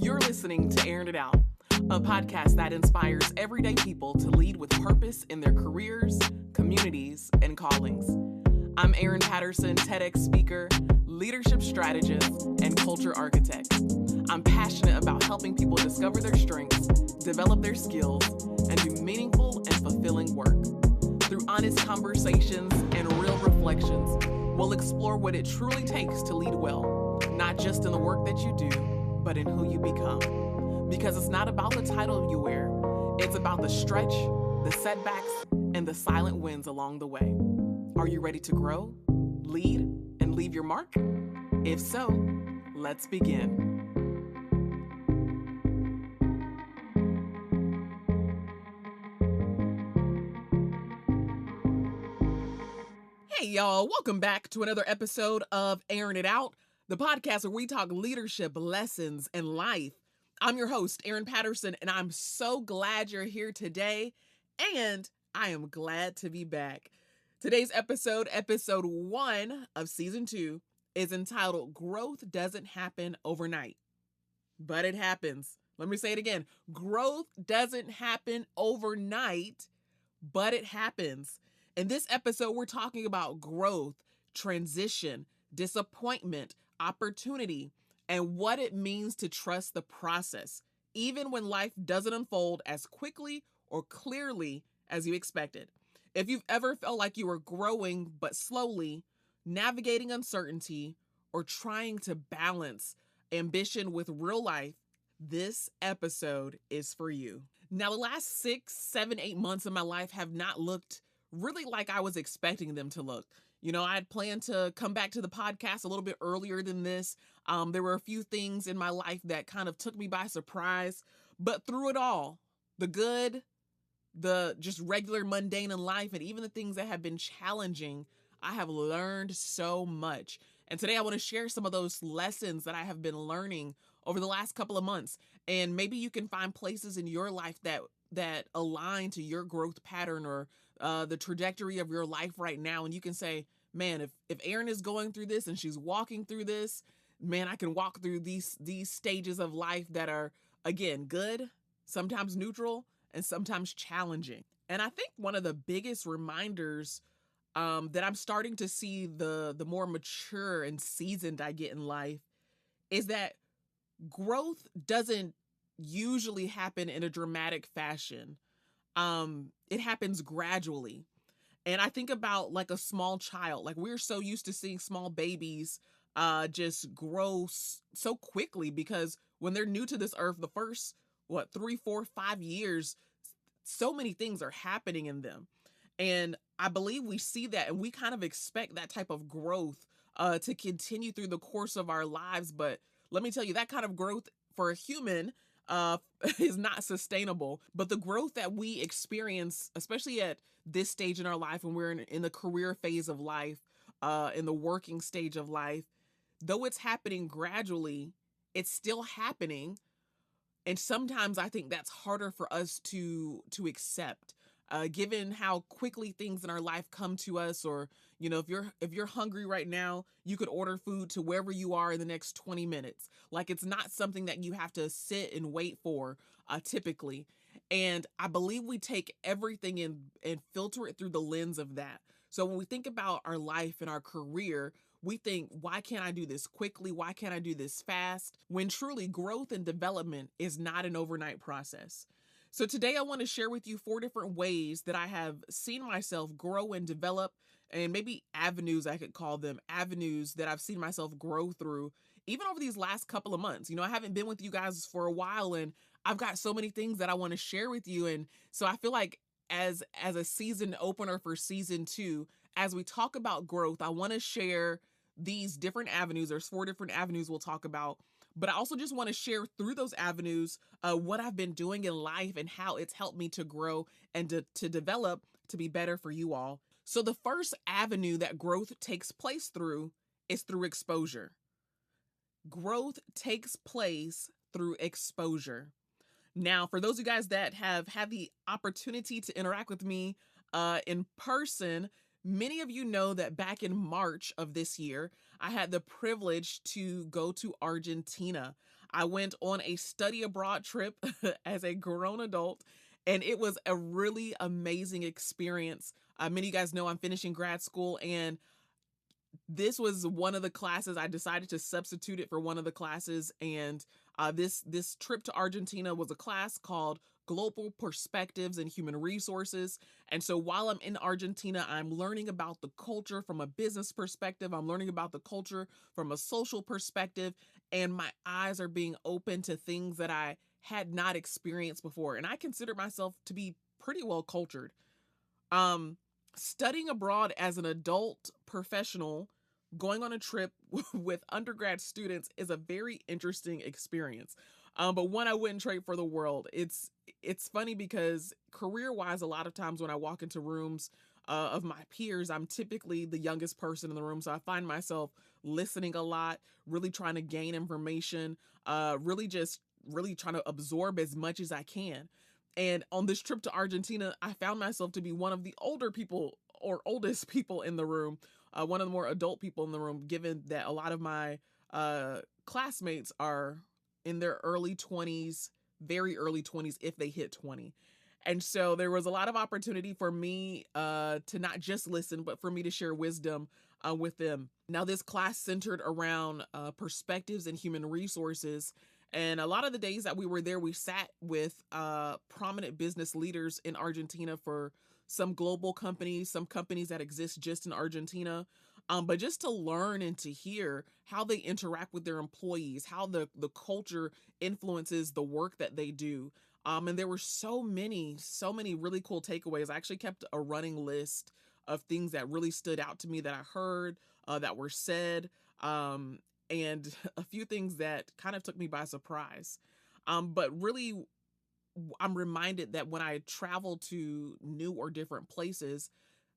You're listening to Arin It Out, a podcast that inspires everyday people to lead with purpose in their careers, communities, and callings. I'm Arin Patterson, TEDx speaker, leadership strategist, and culture architect. I'm passionate about helping people discover their strengths, develop their skills, and do meaningful and fulfilling work. Through honest conversations and real reflections, we'll explore what it truly takes to lead well, not just in the work that you do, but in who you become. Because it's not about the title you wear, it's about the stretch, the setbacks, and the silent wins along the way. Are you ready to grow, lead, and leave your mark? If so, let's begin. Hey y'all, welcome back to another episode of Arin It Out, the podcast where we talk leadership, lessons, and life. I'm your host, Arin Patterson, and I'm so glad you're here today, and I am glad to be back. Today's episode 1 of season 2, is entitled Growth Doesn't Happen Overnight, but it happens. Let me say it again. Growth doesn't happen overnight, but it happens. In this episode, we're talking about growth, transition, disappointment, opportunity, and what it means to trust the process, even when life doesn't unfold as quickly or clearly as you expected. If you've ever felt like you were growing but slowly, navigating uncertainty, or trying to balance ambition with real life, this episode is for you. Now, the last 6, 7, 8 months of my life have not looked really like I was expecting them to look. You know, I had planned to come back to the podcast a little bit earlier than this. There were a few things in my life that kind of took me by surprise, but through it all, the good, the just regular mundane in life, and even the things that have been challenging, I have learned so much. And today I want to share some of those lessons that I have been learning over the last couple of months. And maybe you can find places in your life that align to your growth pattern or the trajectory of your life right now. And you can say, man, if Arin is going through this and she's walking through this, man, I can walk through these stages of life that are, again, good, sometimes neutral, and sometimes challenging. And I think one of the biggest reminders that I'm starting to see the more mature and seasoned I get in life is that growth doesn't usually happen in a dramatic fashion. It happens gradually. And I think about like a small child. Like, we're so used to seeing small babies just grow so quickly, because when they're new to this earth, the first 3, 4, 5 years, so many things are happening in them. And I believe we see that and we kind of expect that type of growth to continue through the course of our lives. But let me tell you, that kind of growth for a human is not sustainable. But the growth that we experience, especially at this stage in our life, when we're in the career phase of life, in the working stage of life, though it's happening gradually, it's still happening. And sometimes I think that's harder for us to accept, given how quickly things in our life come to us. Or, you know, if you're hungry right now, you could order food to wherever you are in the next 20 minutes. Like, it's not something that you have to sit and wait for, typically. And I believe we take everything and filter it through the lens of that. So when we think about our life and our career, we think, why can't I do this quickly? Why can't I do this fast? When truly growth and development is not an overnight process. So today I want to share with you 4 different ways that I have seen myself grow and develop, and maybe avenues, I could call them, avenues that I've seen myself grow through, even over these last couple of months. You know, I haven't been with you guys for a while, and I've got so many things that I want to share with you. And so I feel like as a season opener for season 2, as we talk about growth, I want to share these different avenues. There's 4 different avenues we'll talk about, but I also just want to share through those avenues what I've been doing in life and how it's helped me to grow and to develop to be better for you all. So the first avenue that growth takes place through is through exposure. Growth takes place through exposure. Now, for those of you guys that have had the opportunity to interact with me in person, many of you know that back in March of this year, I had the privilege to go to Argentina. I went on a study abroad trip as a grown adult, and it was a really amazing experience. Many of you guys know I'm finishing grad school, and this was one of the classes. I decided to substitute it for one of the classes, and this trip to Argentina was a class called Global Perspectives in Human Resources. And so while I'm in Argentina, I'm learning about the culture from a business perspective. I'm learning about the culture from a social perspective, and my eyes are being open to things that I had not experienced before. And I consider myself to be pretty well cultured. Um, Studying abroad as an adult professional, going on a trip with undergrad students is a very interesting experience. But one I wouldn't trade for the world. It's funny because career-wise, a lot of times when I walk into rooms of my peers, I'm typically the youngest person in the room. So I find myself listening a lot, really trying to gain information, really trying to absorb as much as I can. And on this trip to Argentina, I found myself to be one of the older people or oldest people in the room, one of the more adult people in the room, given that a lot of my classmates are in their early 20s, very early 20s, if they hit 20. And so there was a lot of opportunity for me to not just listen, but for me to share wisdom with them. Now, this class centered around perspectives and human resources. And a lot of the days that we were there, we sat with prominent business leaders in Argentina for some global companies, some companies that exist just in Argentina. But just to learn and to hear how they interact with their employees, how the culture influences the work that they do. And there were so many really cool takeaways. I actually kept a running list of things that really stood out to me that I heard, that were said, and a few things that kind of took me by surprise. But really, I'm reminded that when I travel to new or different places,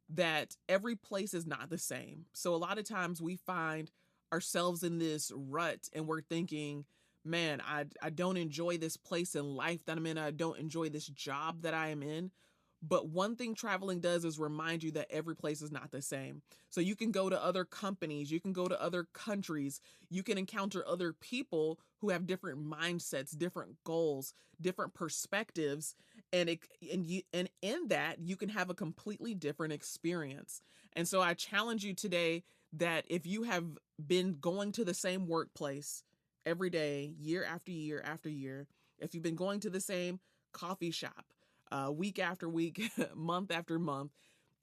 that every place is not the same. So a lot of times we find ourselves in this rut and we're thinking, man, I don't enjoy this place in life that I'm in. I don't enjoy this job that I am in. But one thing traveling does is remind you that every place is not the same. So you can go to other companies, you can go to other countries, you can encounter other people who have different mindsets, different goals, different perspectives, and in that you can have a completely different experience. And so I challenge you today that if you have been going to the same workplace every day, year after year after year, if you've been going to the same coffee shop, week after week, month after month,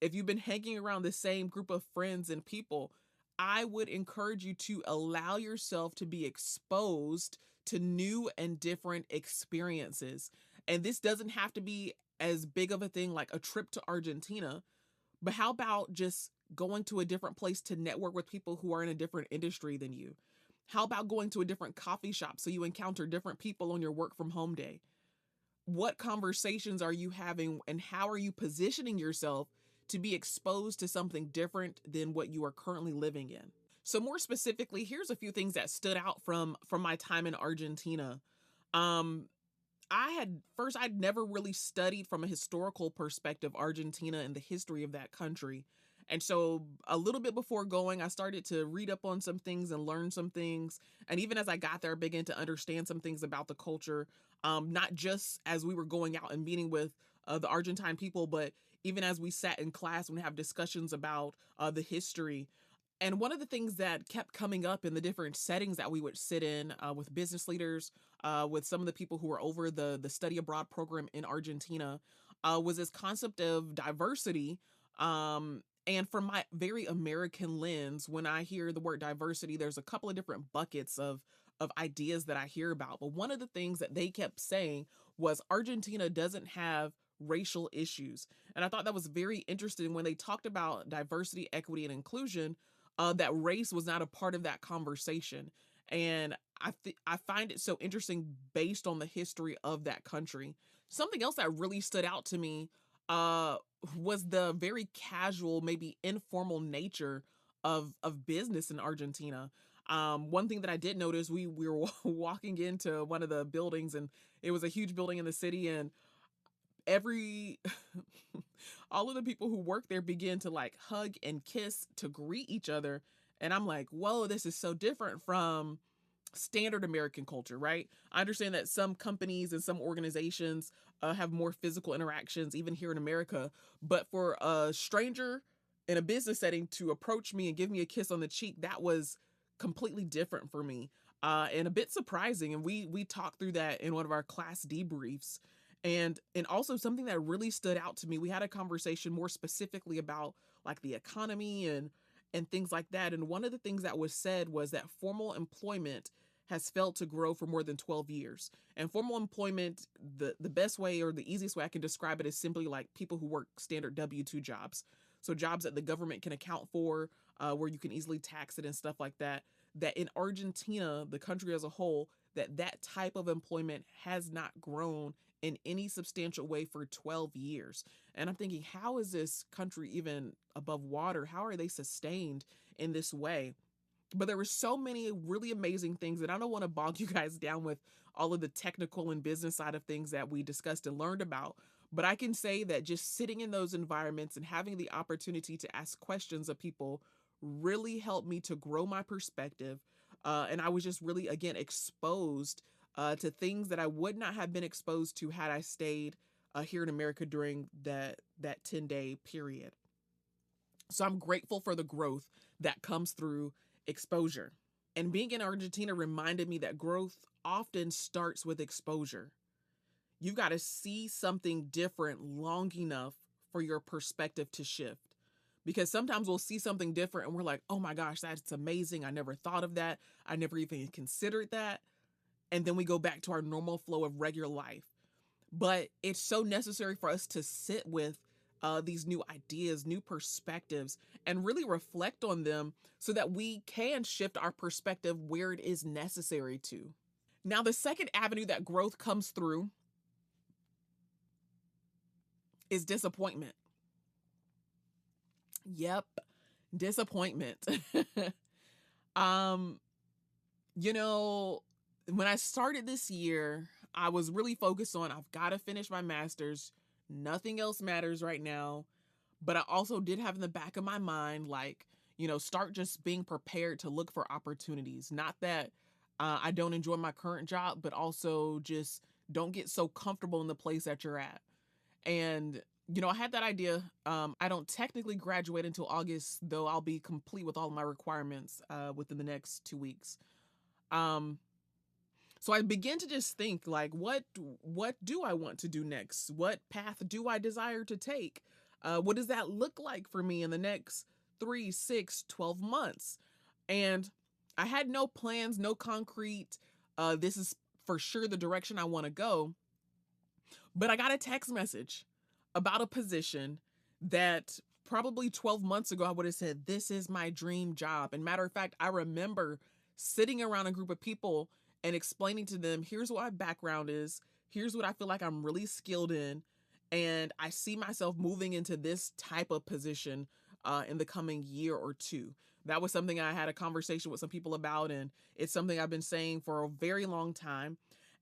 if you've been hanging around the same group of friends and people, I would encourage you to allow yourself to be exposed to new and different experiences. And this doesn't have to be as big of a thing like a trip to Argentina, but how about just going to a different place to network with people who are in a different industry than you? How about going to a different coffee shop so you encounter different people on your work from home day? What conversations are you having and how are you positioning yourself to be exposed to something different than what you are currently living in? So more specifically, here's a few things that stood out from my time in Argentina. Um I'd never really studied from a historical perspective Argentina and the history of that country. And so a little bit before going, I started to read up on some things and learn some things. And even as I got there, I began to understand some things about the culture, not just as we were going out and meeting with the Argentine people, but even as we sat in class and we have discussions about the history. And one of the things that kept coming up in the different settings that we would sit in with business leaders, with some of the people who were over the study abroad program in Argentina, was this concept of diversity. And from my very American lens, when I hear the word diversity, there's a couple of different buckets of ideas that I hear about. But one of the things that they kept saying was Argentina doesn't have racial issues. And I thought that was very interesting when they talked about diversity, equity, and inclusion, that race was not a part of that conversation. And I find it so interesting based on the history of that country. Something else that really stood out to me uh, was the very casual, maybe informal nature of business in Argentina. One thing that I did notice, we were walking into one of the buildings, and it was a huge building in the city, and every all of the people who work there begin to like hug and kiss to greet each other. And I'm like, whoa, this is so different from standard American culture, right? I understand that some companies and some organizations have more physical interactions, even here in America. But for a stranger in a business setting to approach me and give me a kiss on the cheek, that was completely different for me, and a bit surprising. And we talked through that in one of our class debriefs. And also something that really stood out to me, we had a conversation more specifically about like the economy and things like that. And one of the things that was said was that formal employment has failed to grow for more than 12 years. And formal employment, the best way or the easiest way I can describe it is simply like people who work standard W-2 jobs. So jobs that the government can account for, where you can easily tax it and stuff like that. That in Argentina, the country as a whole, that type of employment has not grown in any substantial way for 12 years. And I'm thinking, how is this country even above water? How are they sustained in this way? But there were so many really amazing things, and I don't want to bog you guys down with all of the technical and business side of things that we discussed and learned about. But I can say that just sitting in those environments and having the opportunity to ask questions of people really helped me to grow my perspective. And I was just really, again, exposed to things that I would not have been exposed to had I stayed here in America during that 10-day period. So I'm grateful for the growth that comes through exposure. And being in Argentina reminded me that growth often starts with exposure. You've got to see something different long enough for your perspective to shift. Because sometimes we'll see something different and we're like, oh my gosh, that's amazing. I never thought of that. I never even considered that. And then we go back to our normal flow of regular life. But it's so necessary for us to sit with these new ideas, new perspectives, and really reflect on them so that we can shift our perspective where it is necessary to. Now, the second avenue that growth comes through is disappointment. Yep, disappointment. um, you know, when I started this year, I was really focused on I've got to finish my master's. Nothing else matters right now. But I also did have in the back of my mind, like, start just being prepared to look for opportunities. Not that I don't enjoy my current job, but also just don't get so comfortable in the place that you're at. And, I had that idea. I don't technically graduate until August, though I'll be complete with all of my requirements within the next 2 weeks. So I began to just think like, what do I want to do next? What path do I desire to take? What does that look like for me in the next 3, 6, 12 months? And I had no plans, no concrete, this is for sure the direction I want to go. But I got a text message about a position that probably 12 months ago, I would have said, this is my dream job. And matter of fact, I remember sitting around a group of people and explaining to them, here's what my background is. Here's what I feel like I'm really skilled in. And I see myself moving into this type of position in the coming year or two. That was something I had a conversation with some people about, and it's something I've been saying for a very long time.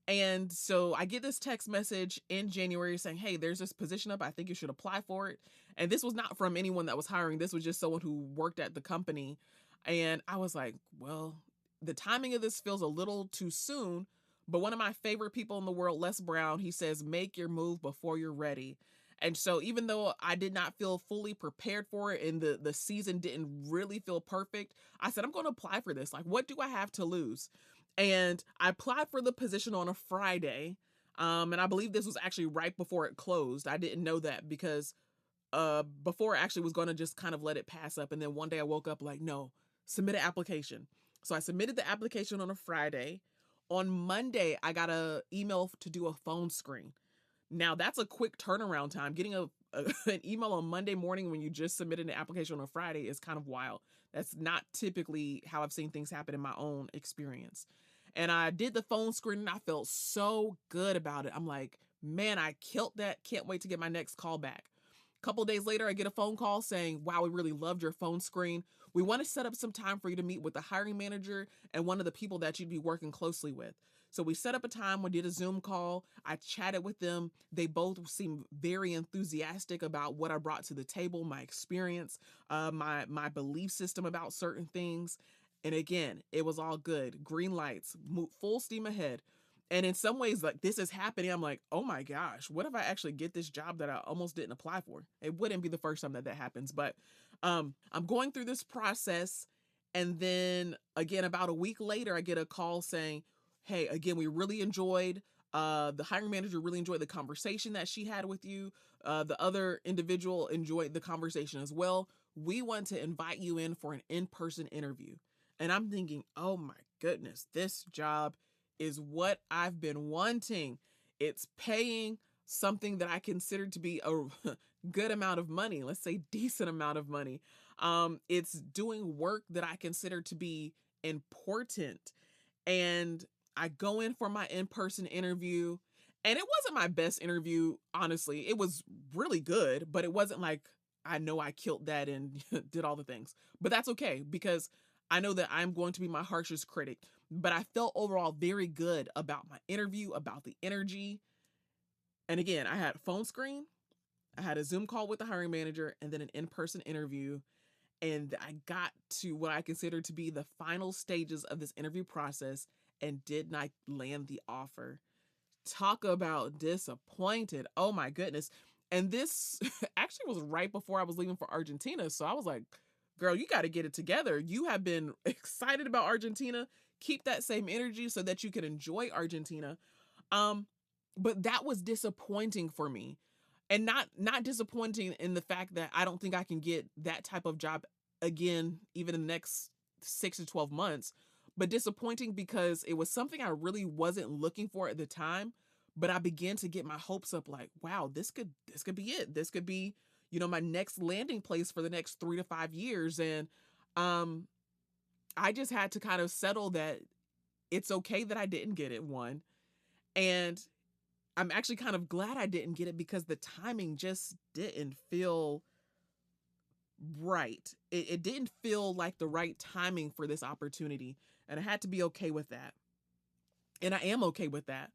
And so I get this text message in January saying, hey, there's this position up. I think you should apply for it. And this was not from anyone that was hiring. This was just someone who worked at the company. And I was like, well, the timing of this feels a little too soon. But one of my favorite people in the world, Les Brown, he says, make your move before you're ready. And so even though I did not feel fully prepared for it and the season didn't really feel perfect, I said, I'm going to apply for this. Like, what do I have to lose? And I applied for the position on a Friday. And I believe this was actually right before it closed. I didn't know that because before I actually was going to just kind of let it pass up. And then one day I woke up like, no, submit an application. So I submitted the application on a Friday. On Monday, I got an email to do a phone screen. Now, that's a quick turnaround time. Getting an email on Monday morning when you just submitted an application on a Friday is kind of wild. That's not typically how I've seen things happen in my own experience. And I did the phone screen and I felt so good about it. I'm like, man, I killed that. Can't wait to get my next call back. A couple days later, I get a phone call saying, wow, we really loved your phone screen. We want to set up some time for you to meet with the hiring manager and one of the people that you'd be working closely with. So we set up a time, we did a Zoom call. I chatted with them. They both seemed very enthusiastic about what I brought to the table, my experience, my belief system about certain things. And again, it was all good. Green lights, full steam ahead. And in some ways, like this is happening. I'm like, oh my gosh, what if I actually get this job that I almost didn't apply for? It wouldn't be the first time that that happens. But I'm going through this process. And then again, about a week later, I get a call saying, hey, again, we really enjoyed, the hiring manager really enjoyed the conversation that she had with you. The other individual enjoyed the conversation as well. We want to invite you in for an in-person interview. And I'm thinking, oh my goodness, this job is what I've been wanting. It's paying something that I consider to be a good amount of money, let's say decent amount of money. It's doing work that I consider to be important. And I go in for my in-person interview, and it wasn't my best interview, honestly. It was really good, but it wasn't like I know I killed that and did all the things. But that's okay because I know that I'm going to be my harshest critic. But I felt overall very good about my interview, about the energy. And again, I had a phone screen, I had a Zoom call with the hiring manager, and then an in-person interview. And I got to what I consider to be the final stages of this interview process and did not land the offer. Talk about disappointed. Oh my goodness. And this actually was right before I was leaving for Argentina. So I was like, girl, you got to get it together. You have been excited about Argentina. Keep that same energy so that you can enjoy Argentina. Um, but that was disappointing for me. And not disappointing in the fact that I don't think I can get that type of job again, even in the next 6 to 12 months, but disappointing because it was something I really wasn't looking for at the time. But I began to get my hopes up like, wow, this could be it. This could be, my next landing place for the next 3 to 5 years. And um, I just had to kind of settle that it's okay that I didn't get it, one. And I'm actually kind of glad I didn't get it because the timing just didn't feel right. It didn't feel like the right timing for this opportunity. And I had to be okay with that. And I am okay with that.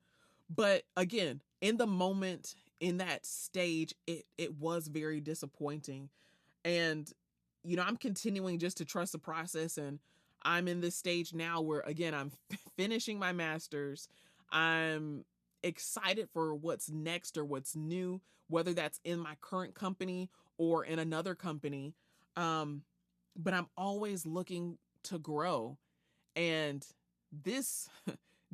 But again, in the moment, in that stage, it was very disappointing. And, I'm continuing just to trust the process. And I'm in this stage now where, again, I'm finishing my master's. I'm excited for what's next or what's new, whether that's in my current company or in another company. Um, but I'm always looking to grow. And this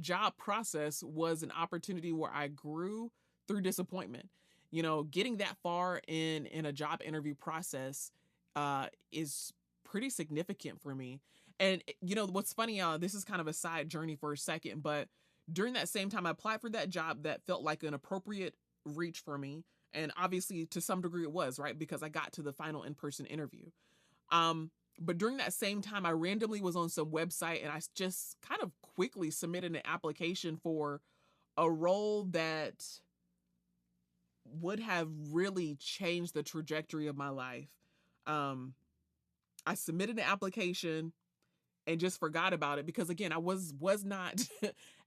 job process was an opportunity where I grew through disappointment. Getting that far in a job interview process is pretty significant for me. And what's funny, this is kind of a side journey for a second, but during that same time I applied for that job that felt like an appropriate reach for me. And obviously to some degree it was, right? Because I got to the final in-person interview. But during that same time, I randomly was on some website and I just kind of quickly submitted an application for a role that would have really changed the trajectory of my life. I submitted an application and just forgot about it because again, I was not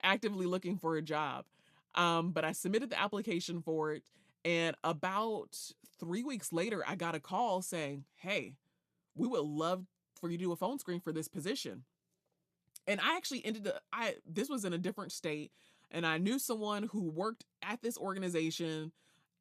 actively looking for a job. But I submitted the application for it, and about 3 weeks later, I got a call saying, "Hey, we would love for you to do a phone screen for this position." And I actually this was in a different state, and I knew someone who worked at this organization,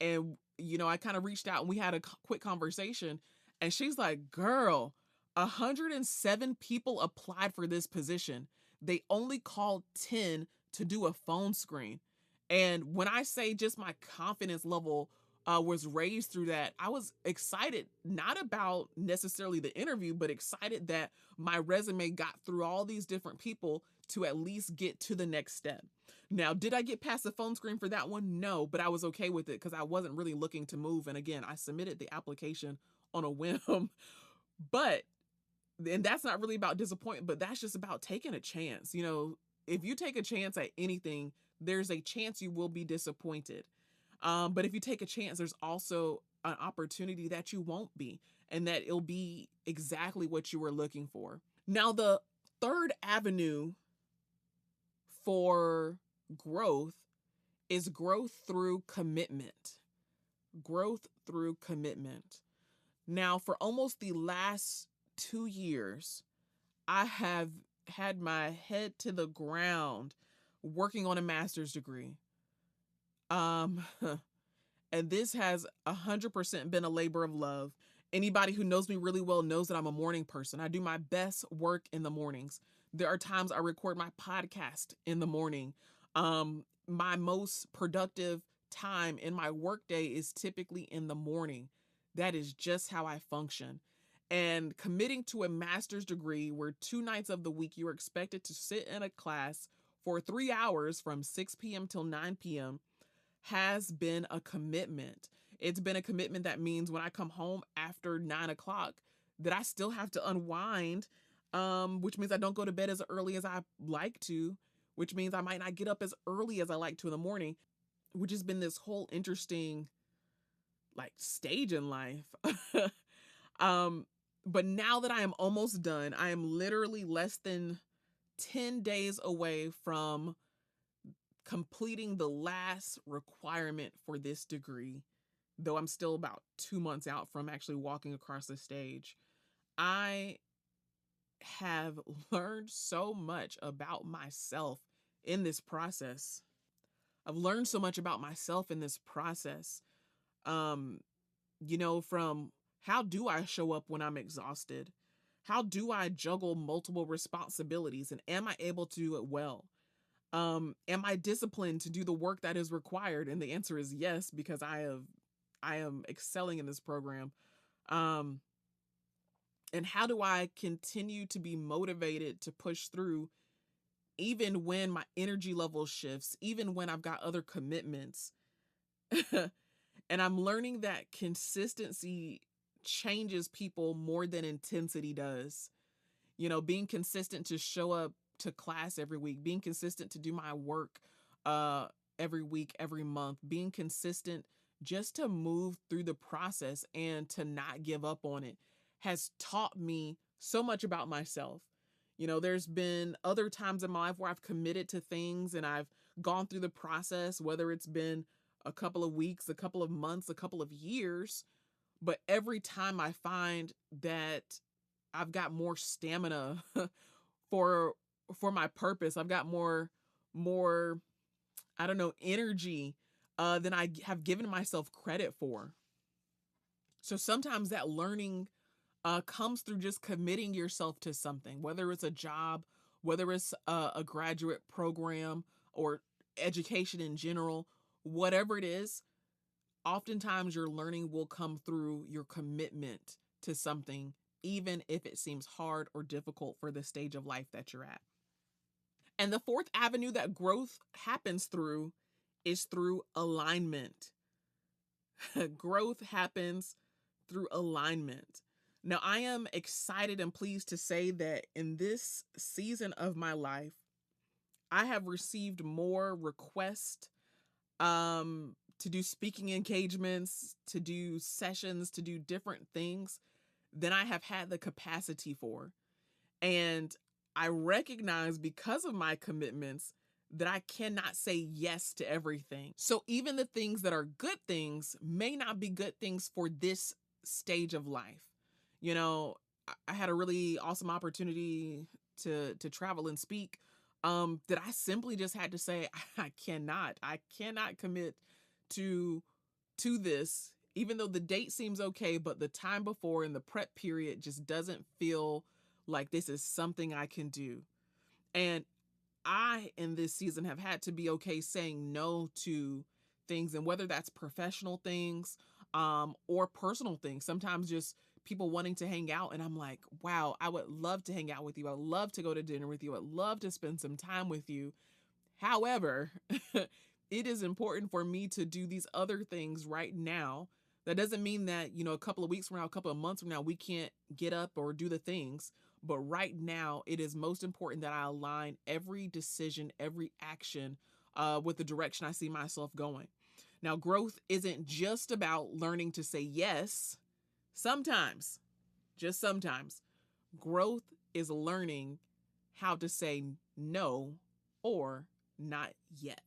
and I kind of reached out and we had a quick conversation, and she's like, "Girl, 107 people applied for this position. They only called 10 to do a phone screen." And when I say just my confidence level was raised through that, I was excited, not about necessarily the interview, but excited that my resume got through all these different people to at least get to the next step. Now, did I get past the phone screen for that one? No, but I was okay with it because I wasn't really looking to move. And again, I submitted the application on a whim. But and that's not really about disappointment, but that's just about taking a chance. If you take a chance at anything, there's a chance you will be disappointed. But if you take a chance, there's also an opportunity that you won't be, and that it'll be exactly what you were looking for. Now, the third avenue for growth is growth through commitment. Growth through commitment. Now, for almost the last 2 years, I have had my head to the ground working on a master's degree. Um, and this has 100% been a labor of love. Anybody who knows me really well knows that I'm a morning person. I do my best work in the mornings. There are times I record my podcast in the morning. My most productive time in my workday is typically in the morning. That is just how I function. And committing to a master's degree where 2 nights of the week you are expected to sit in a class for 3 hours from 6 p.m. till 9 p.m. has been a commitment. It's been a commitment that means when I come home after 9 o'clock that I still have to unwind, which means I don't go to bed as early as I like to, which means I might not get up as early as I like to in the morning, which has been this whole interesting like stage in life. um, but now that I am almost done, I am literally less than 10 days away from completing the last requirement for this degree, though I'm still about 2 months out from actually walking across the stage. I have learned so much about myself in this process. I've learned so much about myself in this process. Um, from how do I show up when I'm exhausted? How do I juggle multiple responsibilities and am I able to do it well? Am I disciplined to do the work that is required? And the answer is yes, because I am excelling in this program. Um, and how do I continue to be motivated to push through even when my energy level shifts, even when I've got other commitments? And I'm learning that consistency changes people more than intensity does. Being consistent to show up to class every week, being consistent to do my work uh every week, every month, being consistent just to move through the process and to not give up on it has taught me so much about myself. There's been other times in my life where I've committed to things and I've gone through the process, whether it's been a couple of weeks, a couple of months, a couple of years, but every time I find that I've got more stamina for my purpose. I've got more I don't know, energy than I have given myself credit for. So sometimes that learning comes through just committing yourself to something, whether it's a job, whether it's a graduate program or education in general, whatever it is. Oftentimes your learning will come through your commitment to something, even if it seems hard or difficult for the stage of life that you're at. And the fourth avenue that growth happens through is through alignment. Growth happens through alignment. Now, I am excited and pleased to say that in this season of my life, I have received more requests to do speaking engagements, to do sessions, to do different things than I have had the capacity for. And I recognize because of my commitments that I cannot say yes to everything. So even the things that are good things may not be good things for this stage of life. I had a really awesome opportunity to travel and speak that I simply just had to say I cannot commit to this, even though the date seems okay, but the time before and the prep period just doesn't feel like this is something I can do. And I, in this season, have had to be okay saying no to things, and whether that's professional things or personal things, sometimes just people wanting to hang out. And I'm like, wow, I would love to hang out with you. I'd love to go to dinner with you. I'd love to spend some time with you. However, it is important for me to do these other things right now. That doesn't mean that, a couple of weeks from now, a couple of months from now, we can't get up or do the things. But right now, it is most important that I align every decision, every action with the direction I see myself going. Now, growth isn't just about learning to say yes. Sometimes, just sometimes, growth is learning how to say no or not yet.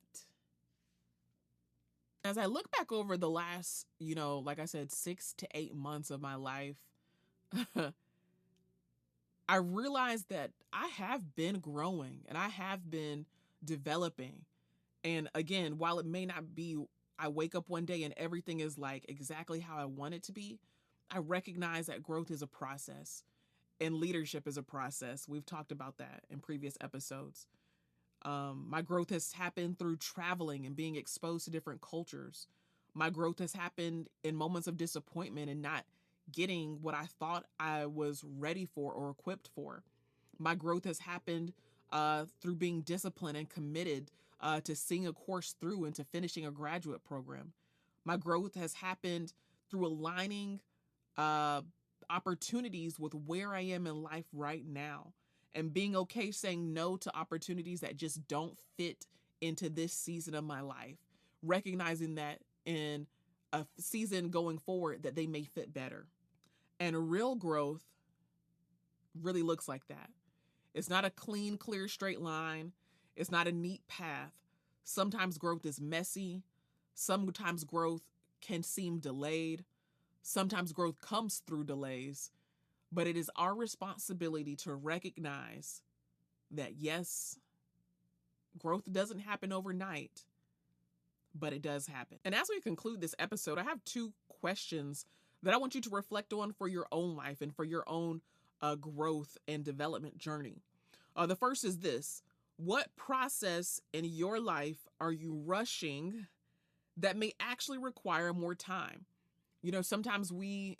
As I look back over the last, like I said, 6 to 8 months of my life, I realized that I have been growing and I have been developing. And again, while it may not be, I wake up one day and everything is like exactly how I want it to be, I recognize that growth is a process and leadership is a process. We've talked about that in previous episodes. My growth has happened through traveling and being exposed to different cultures. My growth has happened in moments of disappointment and not getting what I thought I was ready for or equipped for. My growth has happened through being disciplined and committed to seeing a course through and to finishing a graduate program. My growth has happened through aligning uh, opportunities with where I am in life right now and being okay saying no to opportunities that just don't fit into this season of my life, recognizing that in a season going forward that they may fit better. And real growth really looks like that. It's not a clean, clear, straight line. It's not a neat path. Sometimes growth is messy. Sometimes growth can seem delayed. Sometimes growth comes through delays. But it is our responsibility to recognize that, yes, growth doesn't happen overnight, but it does happen. And as we conclude this episode, I have 2 questions that I want you to reflect on for your own life and for your own growth and development journey. The first is this: what process in your life are you rushing that may actually require more time? Sometimes we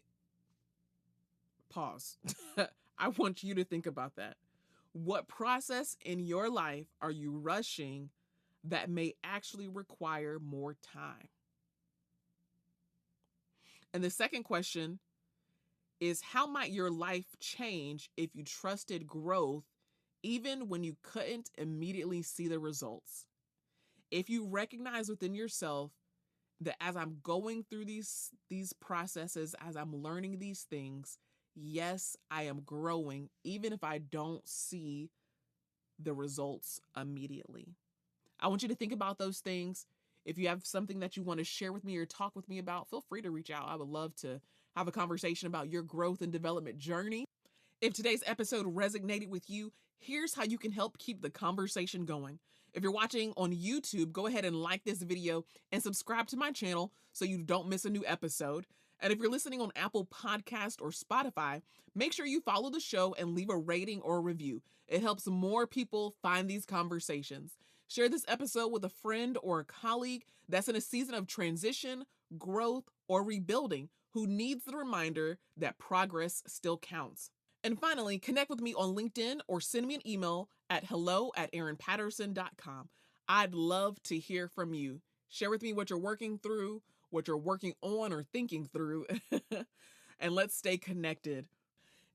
pause. I want you to think about that. What process in your life are you rushing that may actually require more time? And the second question is, how might your life change if you trusted growth even when you couldn't immediately see the results? If you recognize within yourself that as I'm going through these processes, as I'm learning these things, yes, I am growing, even if I don't see the results immediately. I want you to think about those things. If you have something that you want to share with me or talk with me about, feel free to reach out. I would love to have a conversation about your growth and development journey. If today's episode resonated with you, here's how you can help keep the conversation going. If you're watching on YouTube, go ahead and like this video and subscribe to my channel so you don't miss a new episode. And if you're listening on Apple Podcast or Spotify, make sure you follow the show and leave a rating or a review. It helps more people find these conversations. Share this episode with a friend or a colleague that's in a season of transition, growth, or rebuilding who needs the reminder that progress still counts. And finally, connect with me on LinkedIn or send me an email at hello@arinpatterson.com. I'd love to hear from you. Share with me what you're working through, what you're working on or thinking through, and let's stay connected.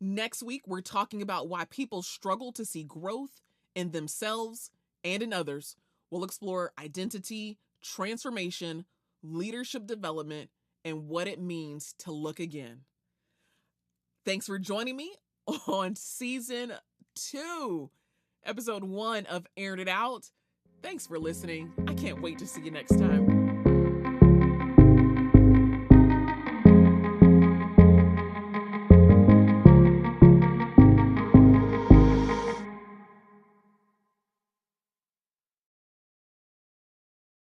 Next week, we're talking about why people struggle to see growth in themselves and in others. We'll explore identity, transformation, leadership development, and what it means to look again. Thanks for joining me on season 2, episode 1 of Arin It Out. Thanks for listening. I can't wait to see you next time.